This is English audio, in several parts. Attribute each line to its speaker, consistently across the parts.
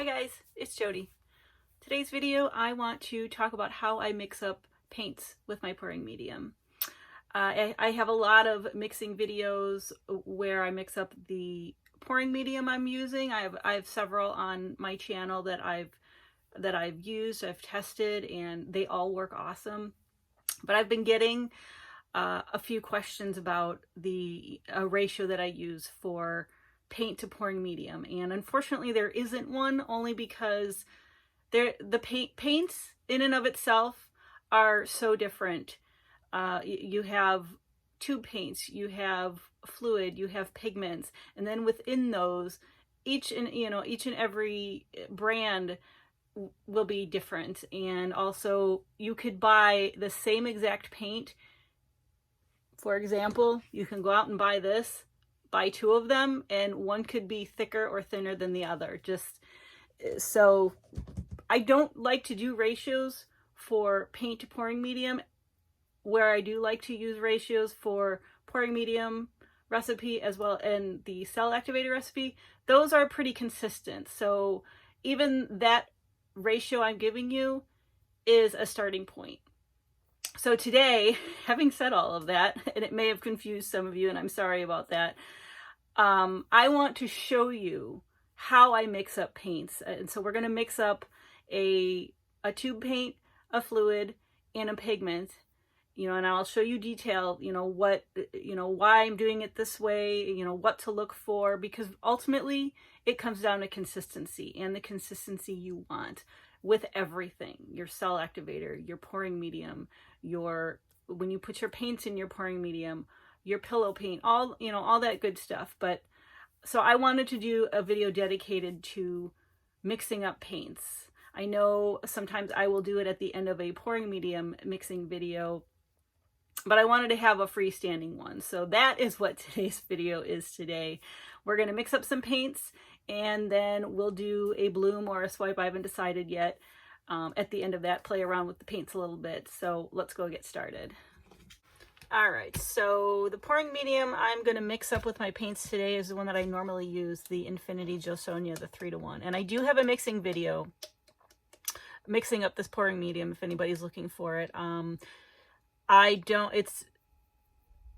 Speaker 1: Hi guys, it's Jody. Today's video I want to talk about how I mix up paints with my pouring medium. I have a lot of mixing videos where I mix up the pouring medium I'm using. I have several on my channel that I've used, I've tested, and they all work awesome. But I've been getting a few questions about the ratio that I use for paint to pouring medium, and unfortunately there isn't one, only because the paints in and of itself are so different. You have tube paints, you have fluid, you have pigments, and then within those, each and every brand will be different. And also, you could buy the same exact paint. For example, you can go out and buy two of them, and one could be thicker or thinner than the other. Just so I don't like to do ratios for paint to pouring medium. Where I do like to use ratios for pouring medium recipe as well, and the cell activated recipe, those are pretty consistent. So even that ratio I'm giving you is a starting point. So today, having said all of that, and it may have confused some of you, and I'm sorry about that, I want to show you how I mix up paints. And so we're going to mix up a tube paint, a fluid, and a pigment, and I'll show you detail, why I'm doing it this way, what to look for, because ultimately it comes down to consistency, and the consistency you want with everything: your cell activator, your pouring medium, when you put your paints in your pouring medium, your pillow paint, all that good stuff. But so I wanted to do a video dedicated to mixing up paints. I know sometimes I will do it at the end of a pouring medium mixing video, but I wanted to have a freestanding one. So that is what today's video is today. We're going to mix up some paints, and then we'll do a bloom or a swipe. I haven't decided yet. At the end of that, play around with the paints a little bit. So let's go get started. All right, so the pouring medium I'm going to mix up with my paints today is the one that I normally use, the Infinity Josonia, the 3-to-1. And I do have a mixing video mixing up this pouring medium if anybody's looking for it.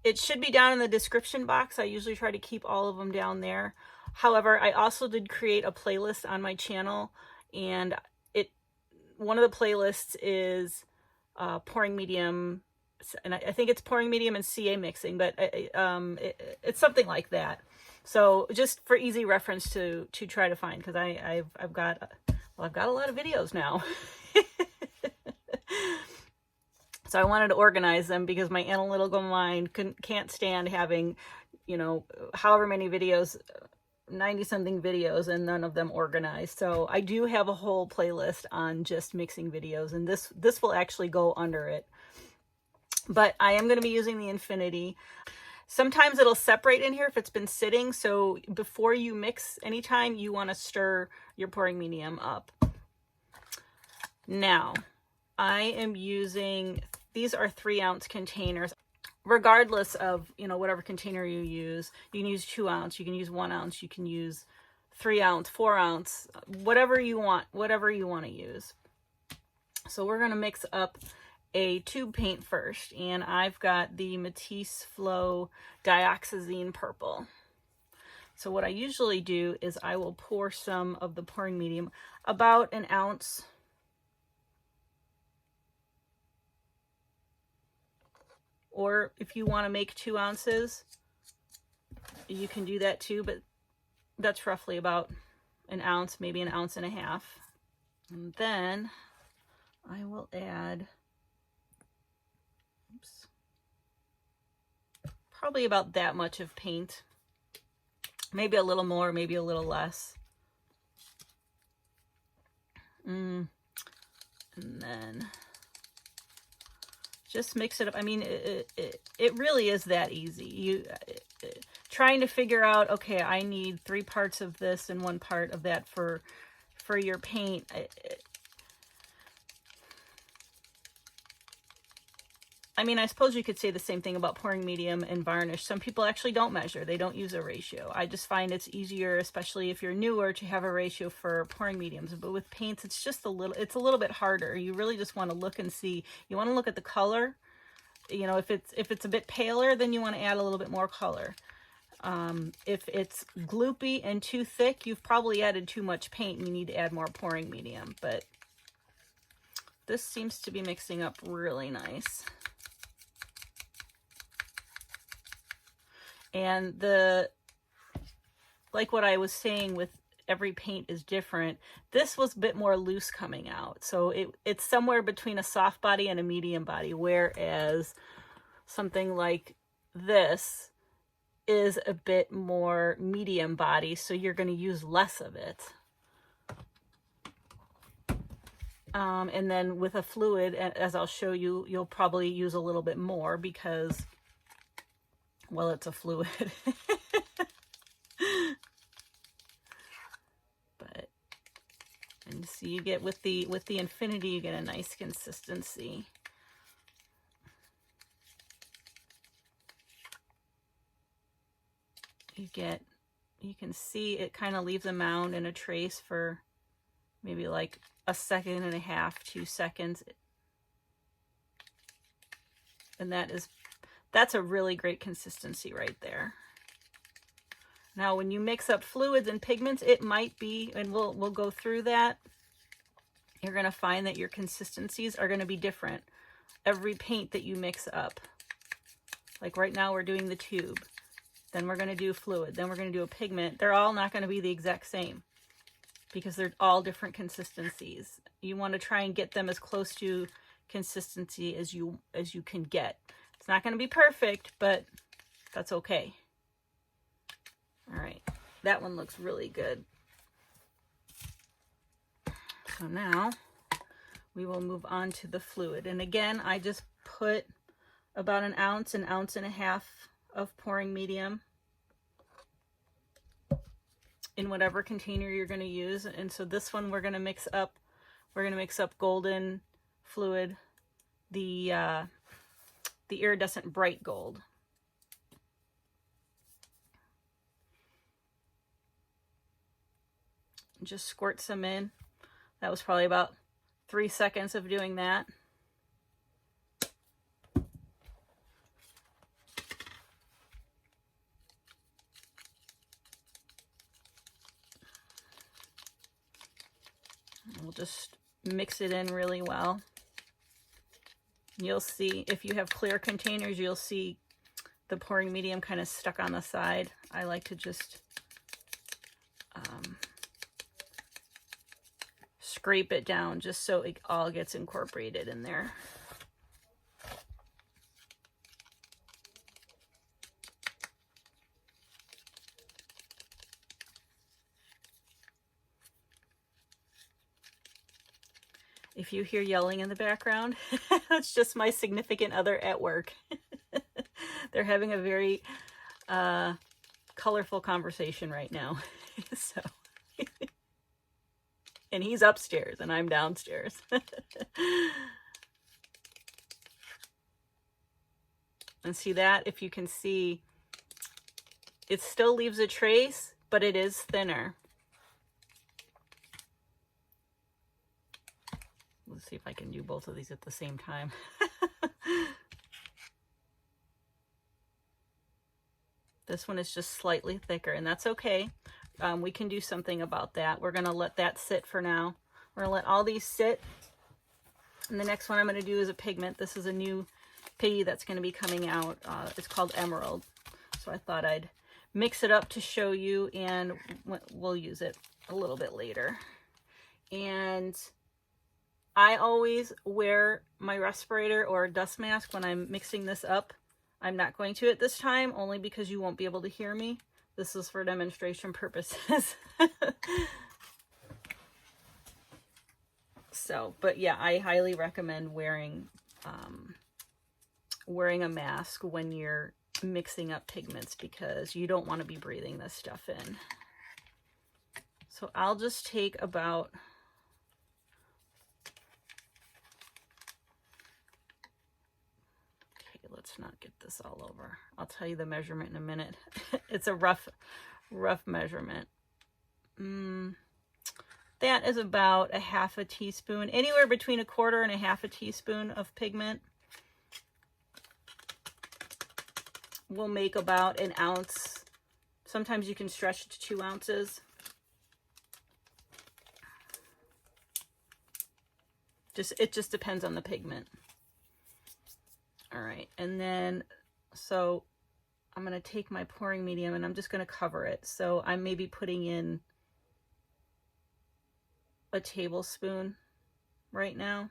Speaker 1: It should be down in the description box. I usually try to keep all of them down there. However, I also did create a playlist on my channel, and one of the playlists is pouring medium, and I think it's pouring medium and CA mixing, but it's something like that. So just for easy reference to try to find, because I've got a lot of videos now. So I wanted to organize them, because my analytical mind can't stand having, however many videos, 90-something videos, and none of them organized. So I do have a whole playlist on just mixing videos, and this will actually go under it. But I am going to be using the Infinity. Sometimes it'll separate in here if it's been sitting. So before you mix, anytime you want to stir your pouring medium up. Now, I am using, these are 3-ounce containers. Regardless of, whatever container you use, you can use 2 ounce, you can use 1 ounce, you can use 3 ounce, 4 ounce, whatever you want to use. So we're going to mix up a tube paint first, and I've got the Matisse Flow Dioxazine Purple. So what I usually do is I will pour some of the pouring medium, about 1 ounce. Or if you want to make 2 ounces, you can do that too, but that's roughly about 1 ounce, maybe 1.5 ounces. And then I will add, probably about that much of paint. Maybe a little more, maybe a little less. And then just mix it up. I mean, it really is that easy. Trying to figure out, okay, I need 3 parts of this and 1 part of that for your paint. I mean, I suppose you could say the same thing about pouring medium and varnish. Some people actually don't measure. They don't use a ratio. I just find it's easier, especially if you're newer, to have a ratio for pouring mediums. But with paints, it's just a little bit harder. You really just want to look and see. You want to look at the color. You know, if it's a bit paler, then you want to add a little bit more color. If it's gloopy and too thick, you've probably added too much paint and you need to add more pouring medium. But this seems to be mixing up really nice. And like what I was saying with every paint is different, this was a bit more loose coming out. So it's somewhere between a soft body and a medium body, whereas something like this is a bit more medium body, so you're going to use less of it. And then with a fluid, as I'll show you, you'll probably use a little bit more because, well, it's a fluid. But, and so you get with the Infinity, you get a nice consistency. You can see it kind of leaves a mound and a trace for maybe like a second and a half, 2 seconds. And that's a really great consistency right there. Now, when you mix up fluids and pigments, it might be, and we'll go through that, you're going to find that your consistencies are going to be different every paint that you mix up. Like right now we're doing the tube, then we're going to do fluid, then we're going to do a pigment. They're all not going to be the exact same because they're all different consistencies. You want to try and get them as close to consistency as you can get. It's not going to be perfect, but that's okay. All right, that one looks really good. So now we will move on to the fluid. And again, I just put about an ounce and a half of pouring medium in whatever container you're going to use. And so this one we're going to mix up golden fluid, the iridescent bright gold. Just squirt some in. That was probably about 3 seconds of doing that. We'll just mix it in really well. You'll see, if you have clear containers, you'll see the pouring medium kind of stuck on the side. I like to just scrape it down just so it all gets incorporated in there. If you hear yelling in the background, that's just my significant other at work. They're having a very colorful conversation right now. So, and he's upstairs and I'm downstairs. And see that, if you can see, it still leaves a trace, but it is thinner. Let's see if I can do both of these at the same time. This one is just slightly thicker, and that's okay. We can do something about that. We're going to let that sit for now. We're going to let all these sit. And the next one I'm going to do is a pigment. This is a new piggy that's going to be coming out. It's called Emerald. So I thought I'd mix it up to show you, and we'll use it a little bit later. And I always wear my respirator or dust mask when I'm mixing this up. I'm not going to at this time, only because you won't be able to hear me. This is for demonstration purposes. So, but yeah, I highly recommend wearing a mask when you're mixing up pigments because you don't want to be breathing this stuff in. So I'll just take about . let's not get this all over. I'll tell you the measurement in a minute. It's a rough measurement. That is about a half a teaspoon, anywhere between a quarter and a half a teaspoon of pigment will make about an ounce. Sometimes you can stretch it to 2 ounces. It just depends on the pigment. All right, and then, so I'm gonna take my pouring medium and I'm just gonna cover it. So I'm maybe putting in a tablespoon right now,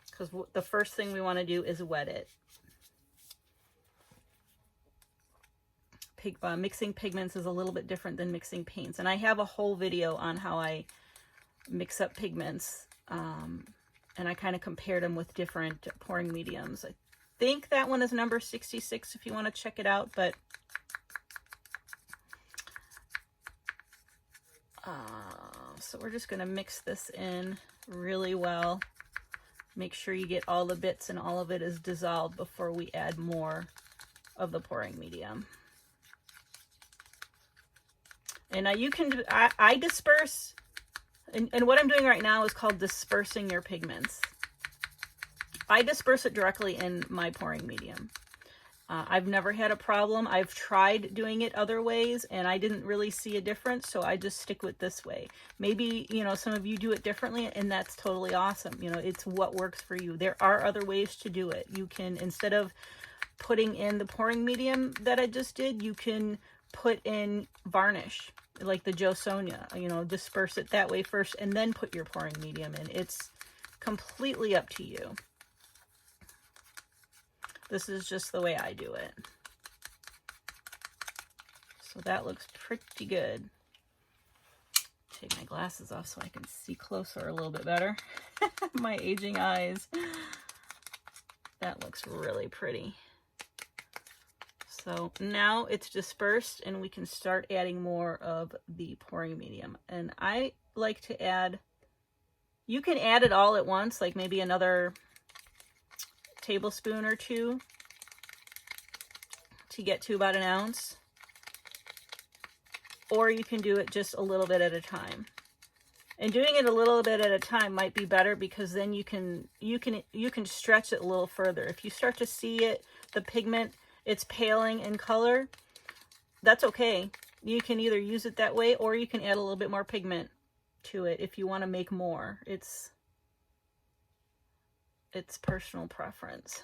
Speaker 1: because the first thing we want to do is wet it. Mixing pigments is a little bit different than mixing paints, and I have a whole video on how I mix up pigments, and I kind of compared them with different pouring mediums. I think that one is number 66 if you want to check it out, but so we're just going to mix this in really well. Make sure you get all the bits and all of it is dissolved before we add more of the pouring medium. And now you can, I disperse, and what I'm doing right now is called dispersing your pigments. I disperse it directly in my pouring medium. I've never had a problem. I've tried doing it other ways and I didn't really see a difference, so I just stick with this way. Maybe, you know, some of you do it differently and that's totally awesome. You know, it's what works for you. There are other ways to do it. You can, instead of putting in the pouring medium that I just did, you can put in varnish, like the Jo Sonia, you know, disperse it that way first and then put your pouring medium in. It's completely up to you. This is just the way I do it. So that looks pretty good. Take my glasses off so I can see closer a little bit better. My aging eyes. That looks really pretty. So now it's dispersed and we can start adding more of the pouring medium. And I like to add, you can add it all at once, like maybe another tablespoon or two to get to about an ounce, or you can do it just a little bit at a time. And doing it a little bit at a time might be better because then you can stretch it a little further. If you start to see it, the pigment, it's paling in color, that's okay. You can either use it that way or you can add a little bit more pigment to it if you want to make more. It's personal preference.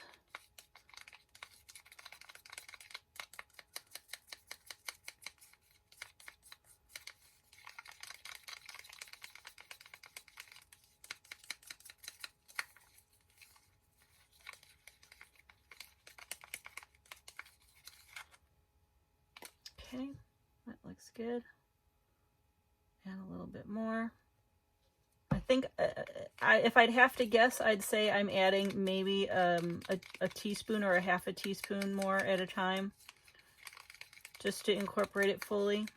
Speaker 1: Okay, that looks good. Add a little bit more. I think if I'd have to guess, I'd say I'm adding maybe a teaspoon or a half a teaspoon more at a time, just to incorporate it fully.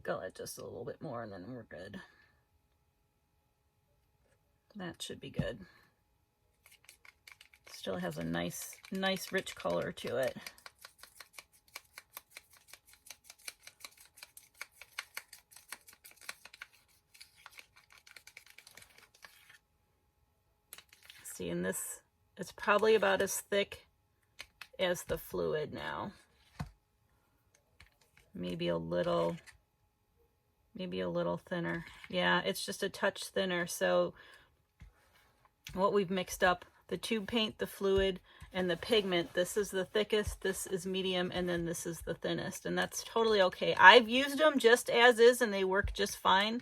Speaker 1: Go add just a little bit more and then we're good. That should be good. Still has a nice rich color to it. See, and this, it's probably about as thick as the fluid now. Maybe a little thinner. Yeah, it's just a touch thinner. So what we've mixed up, the tube paint, the fluid, and the pigment, this is the thickest, this is medium, and then this is the thinnest, and that's totally okay. I've used them just as is and they work just fine.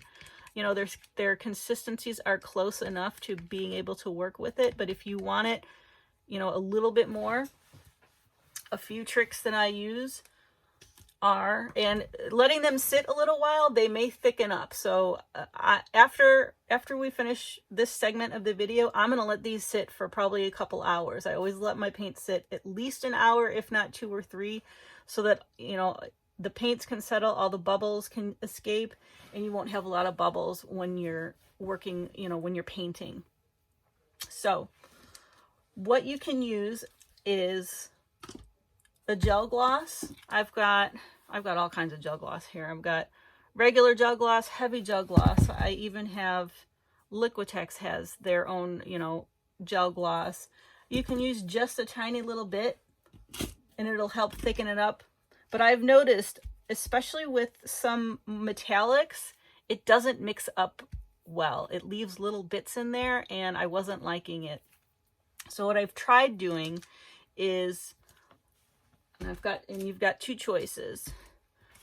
Speaker 1: You know, their consistencies are close enough to being able to work with it, but if you want it, you know, a little bit more, a few tricks that I use, are, and letting them sit a little while, they may thicken up. So after we finish this segment of the video, I'm going to let these sit for probably a couple hours. I always let my paint sit at least an hour, if not 2 or 3, so that, you know, the paints can settle, all the bubbles can escape, and you won't have a lot of bubbles when you're working, you know, when you're painting. So what you can use is a gel gloss. I've got all kinds of gel gloss here. I've got regular gel gloss, heavy gel gloss. I even have Liquitex has their own, you know, gel gloss. You can use just a tiny little bit and it'll help thicken it up. But I've noticed, especially with some metallics, it doesn't mix up well. It leaves little bits in there and I wasn't liking it. So what I've tried doing is, and you've got 2 choices.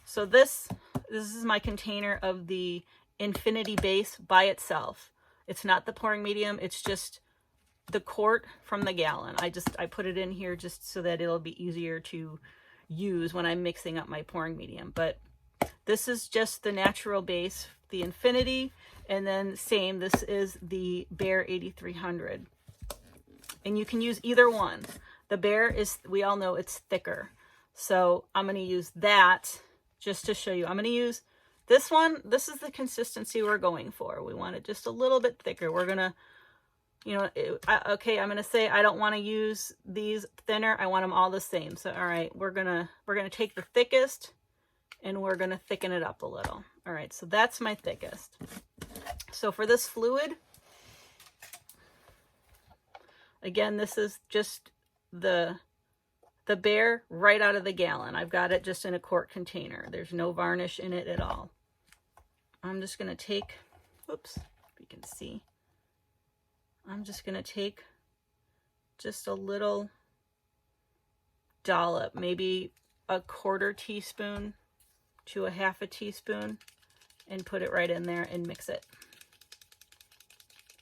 Speaker 1: So this is my container of the Infinity base by itself. It's not the pouring medium, it's just the quart from the gallon. I put it in here just so that it'll be easier to use when I'm mixing up my pouring medium. But this is just the natural base, the Infinity, and then same, this is the Behr 8300. And you can use either one. The Behr is, we all know it's thicker. So I'm going to use that just to show you. I'm going to use this one. This is the consistency we're going for. We want it just a little bit thicker. We're going to, you know, okay, I'm going to say I don't want to use these thinner. I want them all the same. So, all right, we're going to take the thickest and we're going to thicken it up a little. All right, so that's my thickest. So for this fluid, again, this is just the Behr right out of the gallon. I've got it just in a quart container. There's no varnish in it at all. I'm just going to take, whoops, if you can see, I'm just going to take just a little dollop, maybe a 1/4 teaspoon to a 1/2 teaspoon, and put it right in there and mix it.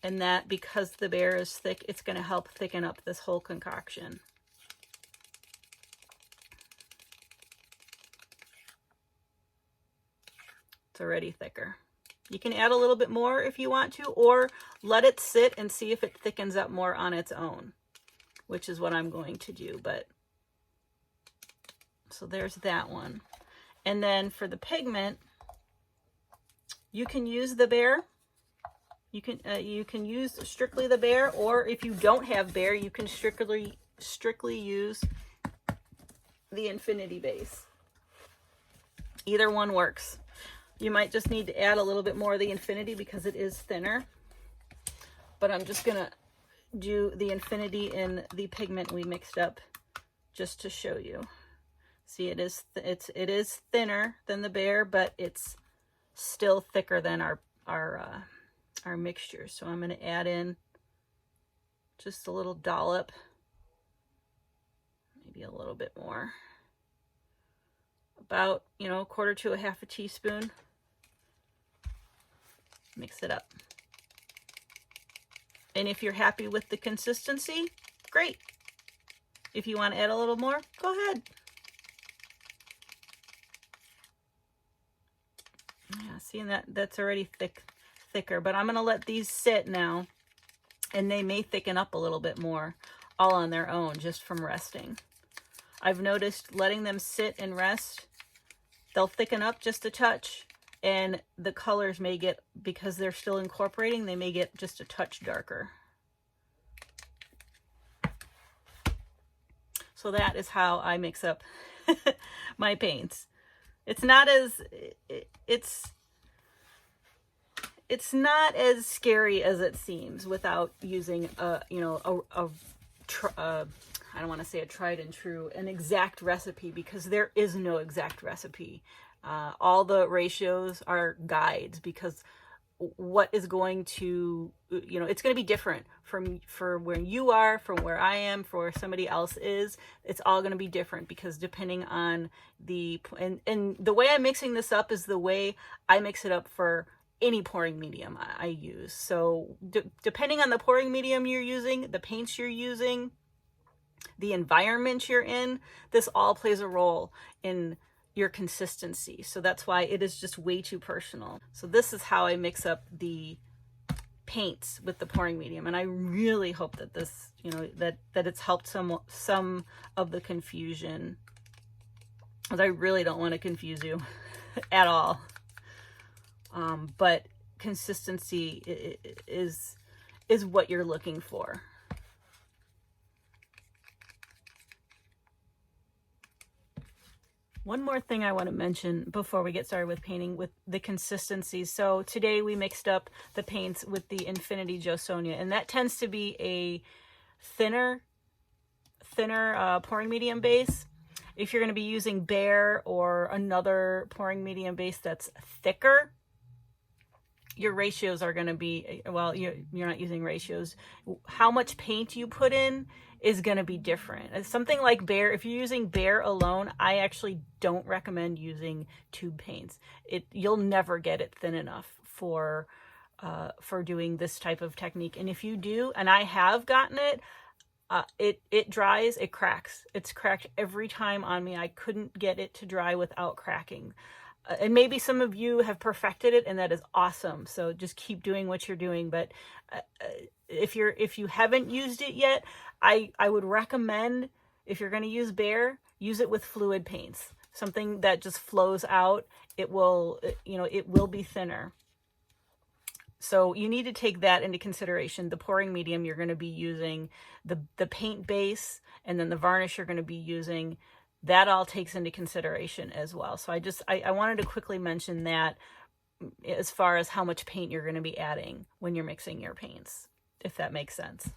Speaker 1: And that, because the Behr is thick, it's going to help thicken up this whole concoction. It's already thicker. You can add a little bit more if you want to, or let it sit and see if it thickens up more on its own, which is what I'm going to do. But so there's that one. And then for the pigment, you can use the Behr. You can use strictly the Behr, or if you don't have Behr, you can strictly use the Infinity base. Either one works. You might just need to add a little bit more of the Infinity because it is thinner. But I'm just gonna do the Infinity in the pigment we mixed up just to show you. See, it is thinner than the Behr, but it's still thicker than our mixture. So I'm going to add in just a little dollop, maybe a little bit more, about, you know, 1/4 to a 1/2 teaspoon. Mix it up. And if you're happy with the consistency, great. If you want to add a little more, go ahead. Yeah, seeing that's already thicker, but I'm going to let these sit now, and they may thicken up a little bit more all on their own just from resting. I've noticed letting them sit and rest, they'll thicken up just a touch, and the colors may get, because they're still incorporating, they may get just a touch darker. So that is how I mix up my paints. It's not as scary as it seems without using I don't want to say a tried and true, an exact recipe, because there is no exact recipe. All the ratios are guides, because what is going to, it's going to be different for where you are, from where I am, for where somebody else is. It's all going to be different, because depending on and the way I'm mixing this up is the way I mix it up for any pouring medium I use. So depending on the pouring medium you're using, the paints you're using, the environment you're in, this all plays a role in your consistency. So that's why it is just way too personal. So this is how I mix up the paints with the pouring medium, and I really hope that this, you know, that it's helped some of the confusion, because I really don't want to confuse you at all. But consistency is what you're looking for. One more thing I want to mention before we get started with painting with the consistencies. So today we mixed up the paints with the Infinity Joe Sonia, and that tends to be a thinner pouring medium base. If you're going to be using Bear or another pouring medium base that's thicker, your ratios are going to be, well, you're not using ratios. How much paint you put in is going to be different. Something like Bear, if you're using Bear alone, I actually don't recommend using tube paints. You'll never get it thin enough for doing this type of technique. And if you do, and I have gotten it, it dries, it cracks. It's cracked every time on me. I couldn't get it to dry without cracking. And maybe some of you have perfected it, and that is awesome. So just keep doing what you're doing. But if you haven't used it yet, I would recommend, if you're going to use Bear, use it with fluid paints, something that just flows out. It will, you know, it will be thinner. So you need to take that into consideration. The pouring medium you're going to be using, the paint base, and then the varnish you're going to be using. That all takes into consideration as well. So I wanted to quickly mention that as far as how much paint you're going to be adding when you're mixing your paints, if that makes sense.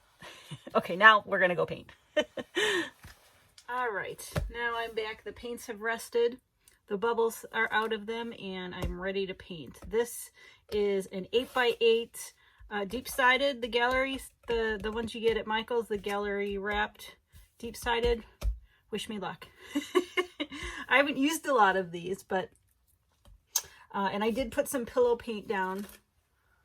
Speaker 1: Okay, now we're going to go paint. All right, now I'm back. The paints have rested. The bubbles are out of them, and I'm ready to paint. This is an 8x8 deep-sided, the gallery, the ones you get at Michael's, the gallery wrapped deep-sided. Wish me luck. I haven't used a lot of these, but and I did put some pillow paint down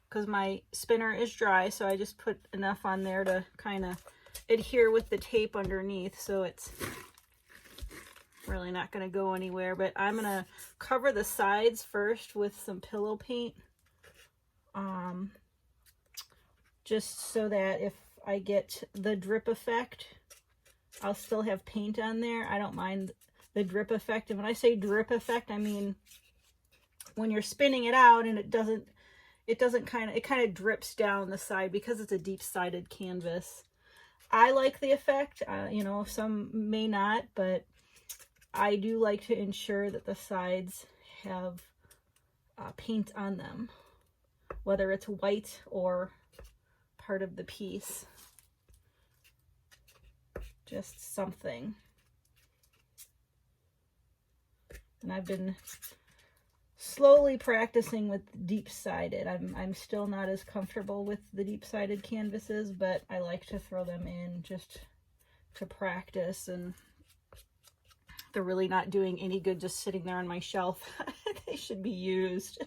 Speaker 1: because my spinner is dry, so I just put enough on there to kind of adhere with the tape underneath, so it's really not going to go anywhere. But I'm going to cover the sides first with some pillow paint, just so that if I get the drip effect, I'll still have paint on there. I don't mind the drip effect. And when I say drip effect, I mean when you're spinning it out and it kind of drips down the side because it's a deep-sided canvas. I like the effect. You know, some may not, but I do like to ensure that the sides have paint on them, whether it's white or part of the piece. Just something. And I've been slowly practicing with deep-sided. I'm still not as comfortable with the deep-sided canvases, but I like to throw them in just to practice, and they're really not doing any good just sitting there on my shelf. They should be used.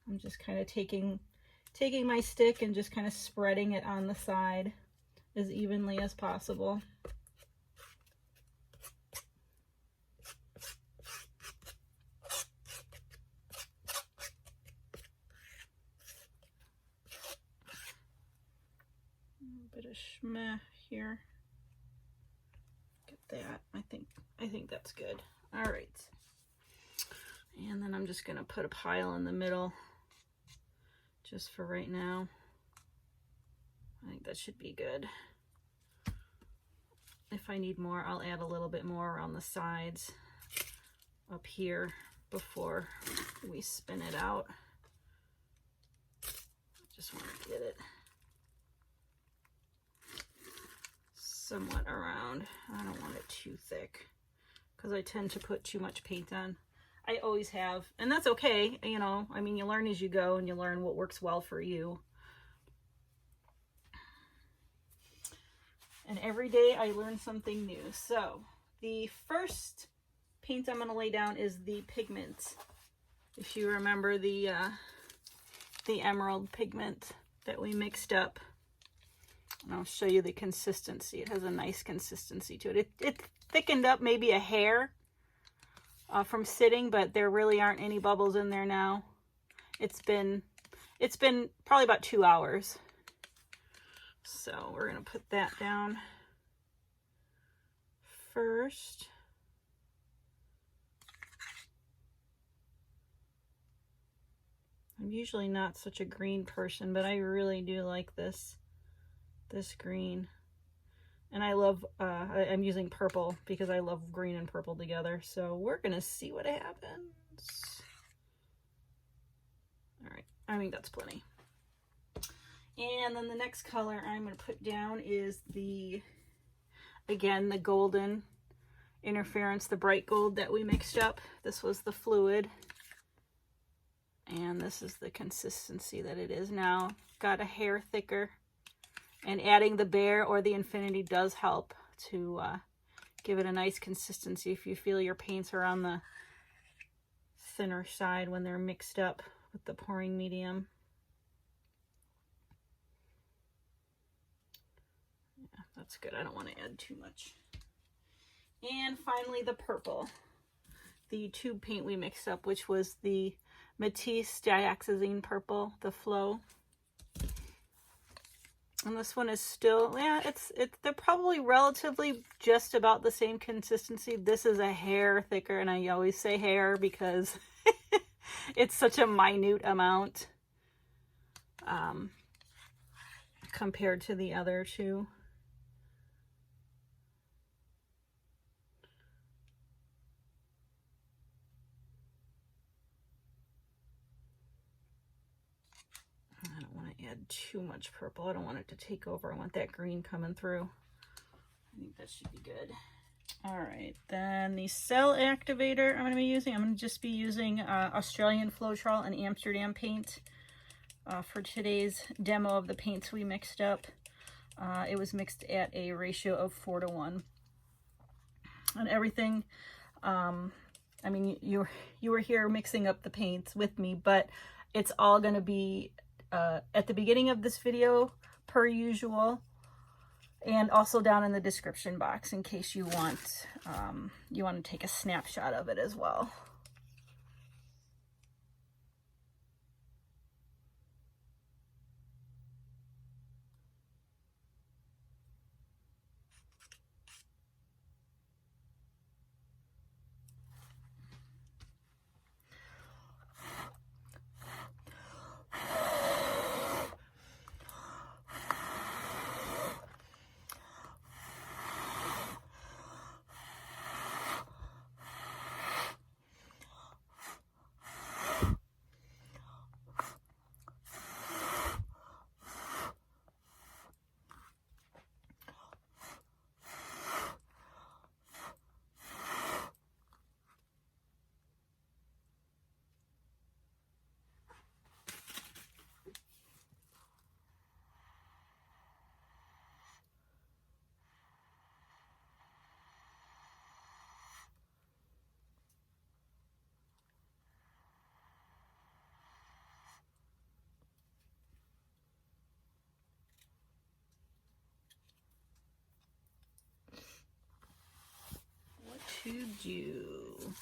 Speaker 1: I'm just kind of taking my stick and just kind of spreading it on the side as evenly as possible. A bit of schmeh here. Get that. I think that's good. All right. And then I'm just going to put a pile in the middle just for right now. I think that should be good. If I need more, I'll add a little bit more around the sides up here before we spin it out. Just want to get it somewhat around. I don't want it too thick because I tend to put too much paint on. I always have, and that's okay, you know. I mean, you learn as you go, and you learn what works well for you. And every day I learn something new. So the first paint I'm going to lay down is the pigment. If you remember the emerald pigment that we mixed up And I'll show you the consistency. It has a nice consistency to it. It thickened up maybe a hair from sitting, but there really aren't any bubbles in there now. It's been probably about 2 hours. So we're going to put that down first. I'm usually not such a green person, but I really do like this green. And I love, I'm using purple because I love green and purple together. So we're going to see what happens. All right, I think that's plenty. And then the next color I'm going to put down is again, the golden interference, the bright gold that we mixed up. This was the fluid. And this is the consistency that it is now. Got a hair thicker. And adding the Bear or the Infinity does help to give it a nice consistency if you feel your paints are on the thinner side when they're mixed up with the pouring medium. Yeah, that's good. I don't want to add too much. And finally, the purple. The tube paint we mixed up, which was the Matisse Dioxazine Purple, the Flow. And this one is still, yeah, they're probably relatively just about the same consistency. This is a hair thicker, and I always say hair because it's such a minute amount compared to the other two. I don't want to add too much purple. I don't want it to take over. I want that green coming through. I think that should be good. All right, then the cell activator I'm going to be using. I'm going to just be using Australian Floetrol and Amsterdam paint for today's demo of the paints we mixed up. It was mixed at a ratio of 4:1. And everything, I mean, you were here mixing up the paints with me, but it's all going to be at the beginning of this video per usual, and also down in the description box in case you want to take a snapshot of it as well. To do.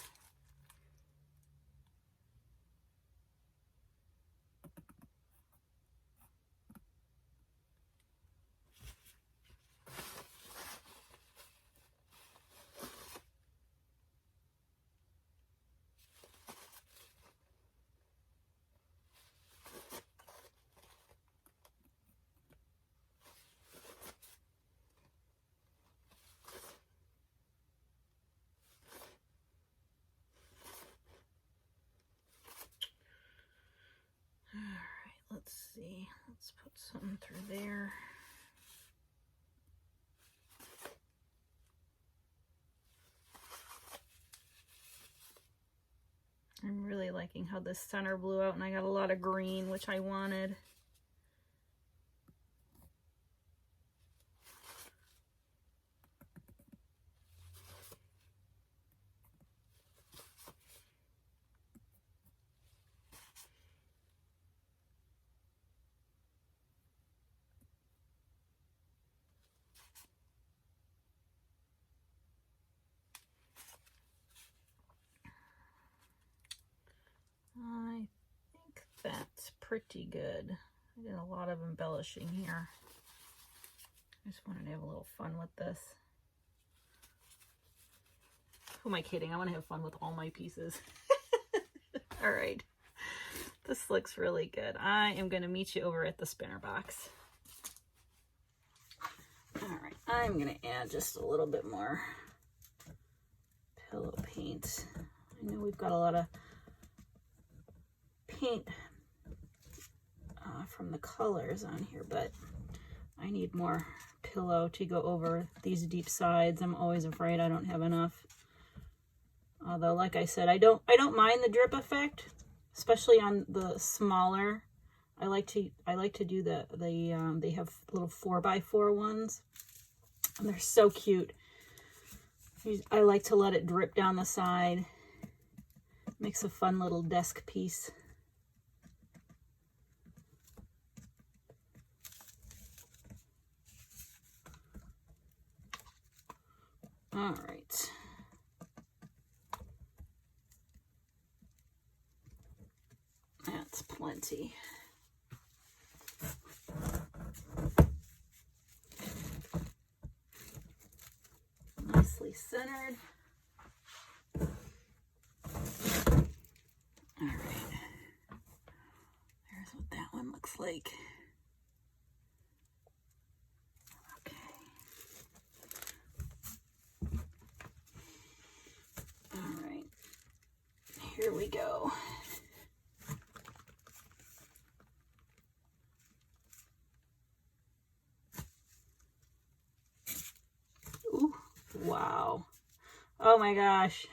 Speaker 1: Let's see, let's put something through there. I'm really liking how this center blew out, and I got a lot of green, which I wanted. That's pretty good. I did a lot of embellishing here. I just wanted to have a little fun with this. Who am I kidding? I want to have fun with all my pieces. All right. This looks really good. I am going to meet you over at the spinner box. All right. I'm going to add just a little bit more pillow paint. I know we've got a lot of paint from the colors on here, but I need more pillow to go over these deep sides. I'm always afraid I don't have enough. Although, like I said, I don't mind the drip effect, especially on the smaller. I like to do they have little 4x4 ones, and they're so cute. I like to let it drip down the side. Makes a fun little desk piece. All right. That's plenty. Nicely centered. All right. There's what that one looks like. Okay. All right. Here we go. Ooh, wow. Oh my gosh.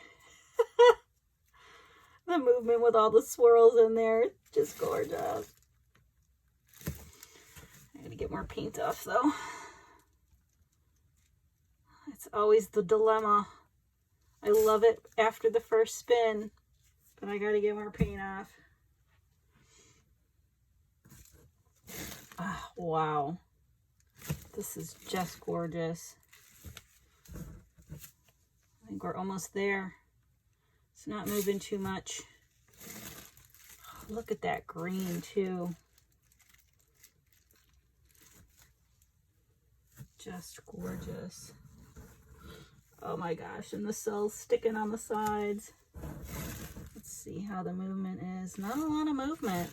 Speaker 1: The movement with all the swirls in there, just gorgeous. I gotta get more paint off though. It's always the dilemma. I love it after the first spin, but I gotta get more paint off. Oh, wow. This is just gorgeous. I think we're almost there. It's not moving too much. Oh, look at that green too. Just gorgeous. Oh my gosh, and the cells sticking on the sides. Let's see how the movement is. Not a lot of movement.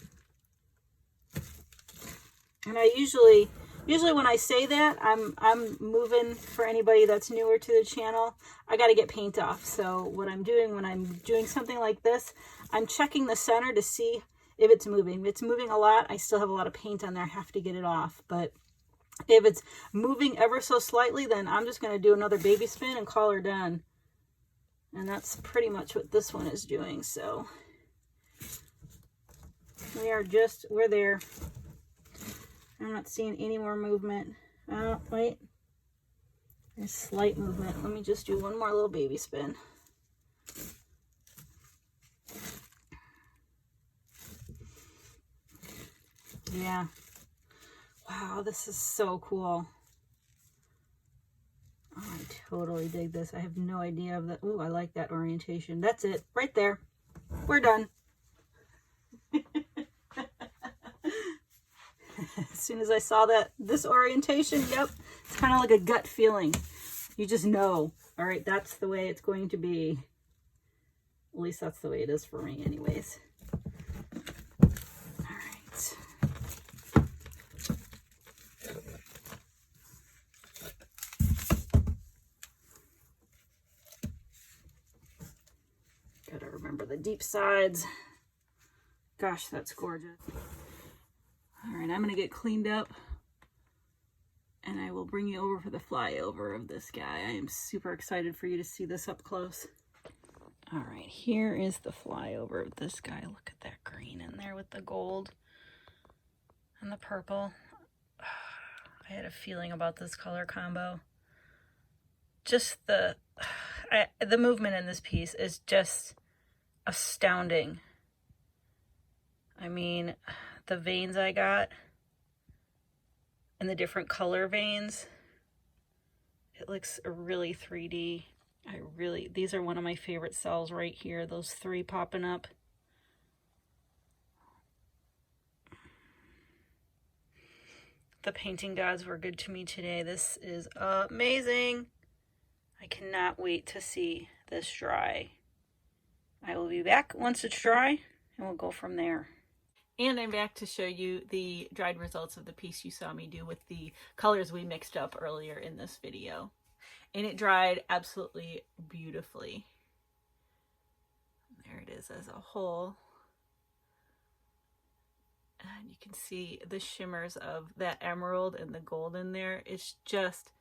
Speaker 1: And I usually when I say that, I'm moving, for anybody that's newer to the channel, I got to get paint off. So what I'm doing when I'm doing something like this, I'm checking the center to see if it's moving. If it's moving a lot, I still have a lot of paint on there. I have to get it off. But if it's moving ever so slightly, then I'm just going to do another baby spin and call her done. And that's pretty much what this one is doing. So we're there. I'm not seeing any more movement. Oh, wait. There's slight movement. Let me just do one more little baby spin. Yeah. Wow, this is so cool. Oh, I totally dig this. I have no idea of that. Ooh, I like that orientation. That's it. Right there. We're done. As soon as I saw this orientation, yep, it's kind of like a gut feeling. You just know, all right, that's the way it's going to be. At least that's the way it is for me anyways. All right. Gotta remember the deep sides. Gosh, that's gorgeous. All right, I'm gonna get cleaned up and I will bring you over for the flyover of this guy. I am super excited for you to see this up close. All right, here is the flyover of this guy. Look at that green in there with the gold and the purple. I had a feeling about this color combo. Just the movement in this piece is just astounding. I mean, the veins I got and the different color veins, it looks really 3D. These are one of my favorite cells right here, those three popping up. the painting gods were good to me today. This is amazing. I cannot wait to see this dry. I will be back once it's dry and we'll go from there. And I'm back to show you the dried results of the piece you saw me do with the colors we mixed up earlier in this video. And it dried absolutely beautifully. There it is as a whole. And you can see the shimmers of that emerald and the gold in there. It's just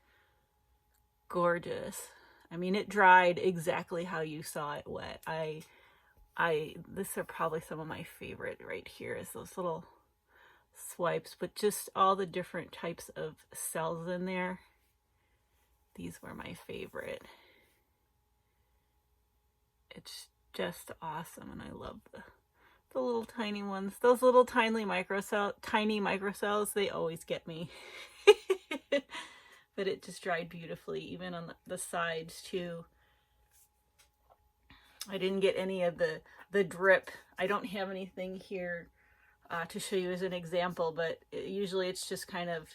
Speaker 1: gorgeous. I mean, it dried exactly how you saw it wet. These are probably some of my favorite right here, is those little swipes, but just all the different types of cells in there. These were my favorite. It's just awesome, and I love the little tiny ones. Those little tiny microcells, they always get me. But it just dried beautifully, even on the sides too. I didn't get any of the drip. I don't have anything here to show you as an example, but usually it's just kind of,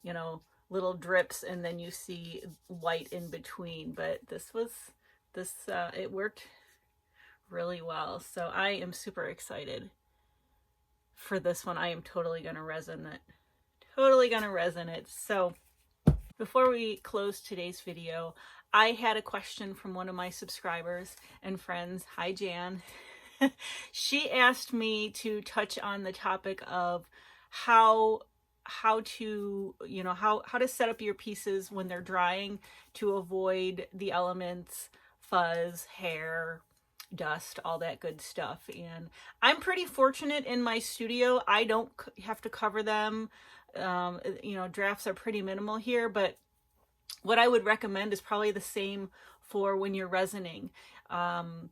Speaker 1: you know, little drips, and then you see white in between. But it worked really well. So I am super excited for this one. I am totally gonna resin it. Totally gonna resin it. So before we close today's video, I had a question from one of my subscribers and friends. Hi, Jan. She asked me to touch on the topic of how to set up your pieces when they're drying to avoid the elements, fuzz, hair, dust, all that good stuff. And I'm pretty fortunate in my studio. I don't have to cover them. Drafts are pretty minimal here, but what I would recommend is probably the same for when you're resining. Don't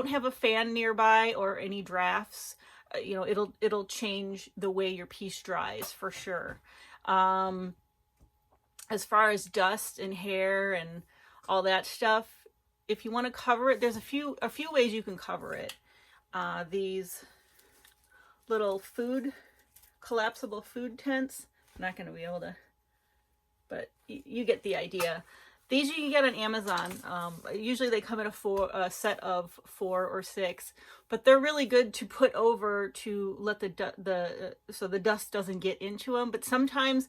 Speaker 1: have a fan nearby or any drafts. It'll change the way your piece dries for sure. As far as dust and hair and all that stuff, if you want to cover it, there's a few ways you can cover it. These little collapsible food tents. I'm not going to be able to, but you get the idea. These you can get on Amazon. Usually they come in a set of 4 or 6, but they're really good to put over to let so the dust doesn't get into them. But sometimes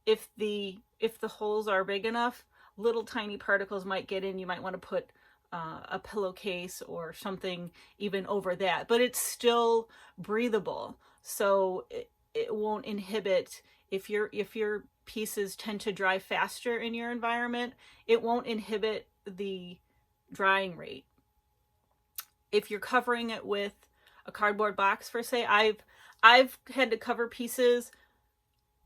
Speaker 1: if the holes are big enough, little tiny particles might get in. You might want to put a pillowcase or something even over that, but it's still breathable, so it won't inhibit. If your pieces tend to dry faster in your environment, it won't inhibit the drying rate. If you're covering it with a cardboard box, for say, I've had to cover pieces,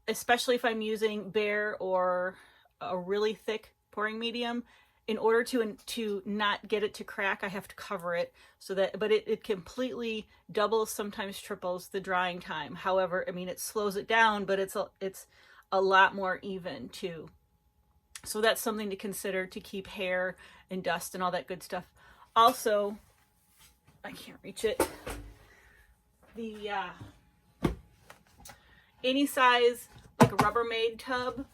Speaker 1: especially if I'm using bare or a really thick pouring medium. In order to not get it to crack, I have to cover it but it completely doubles, sometimes triples the drying time. However, I mean, it slows it down, but it's a lot more even too. So that's something to consider to keep hair and dust and all that good stuff. Also, I can't reach it. The any size, like a Rubbermaid tub,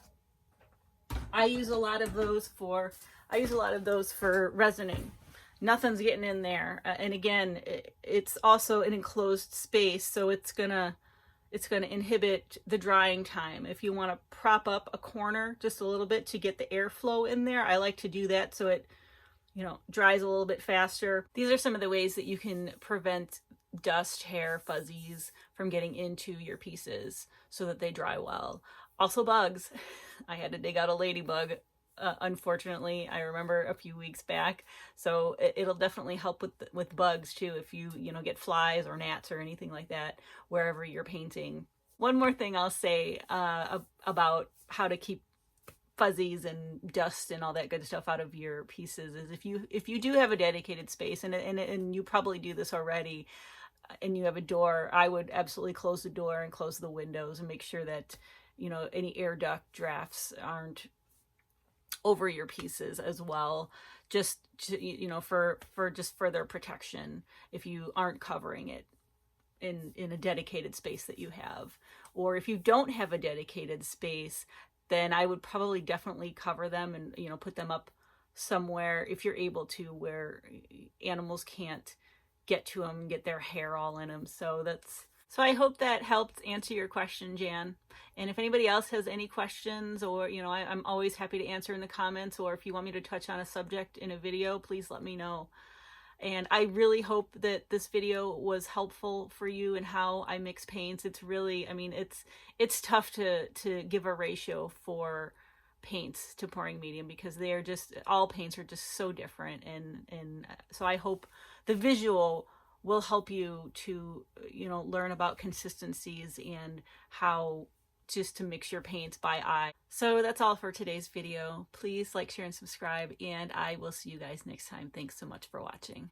Speaker 1: I use a lot of those for resining. Nothing's getting in there. And again, it's also an enclosed space, so it's gonna inhibit the drying time. If you want to prop up a corner just a little bit to get the airflow in there, I like to do that so it, dries a little bit faster. These are some of the ways that you can prevent dust, hair, fuzzies from getting into your pieces so that they dry well. Also bugs. I had to dig out a ladybug. Unfortunately, I remember a few weeks back, so it'll definitely help with bugs too if you get flies or gnats or anything like that wherever you're painting. One more thing I'll say about how to keep fuzzies and dust and all that good stuff out of your pieces is if you do have a dedicated space, and you probably do this already, and you have a door, I would absolutely close the door and close the windows and make sure that any air duct drafts aren't over your pieces as well, just for just further protection if you aren't covering it in a dedicated space that you have. Or if you don't have a dedicated space, then I would probably definitely cover them and, you know, put them up somewhere if you're able to, where animals can't get to them, get their hair all in them. So I hope that helped answer your question, Jan. And if anybody else has any questions, or, you know, I'm always happy to answer in the comments, or if you want me to touch on a subject in a video, please let me know. And I really hope that this video was helpful for you in how I mix paints. It's really, I mean, it's tough to give a ratio for paints to pouring medium, because they are just, all paints are just so different. And so I hope the visual will help you to, you know, learn about consistencies and how just to mix your paints by eye. So that's all for today's video. Please like, share, and subscribe, and I will see you guys next time. Thanks so much for watching.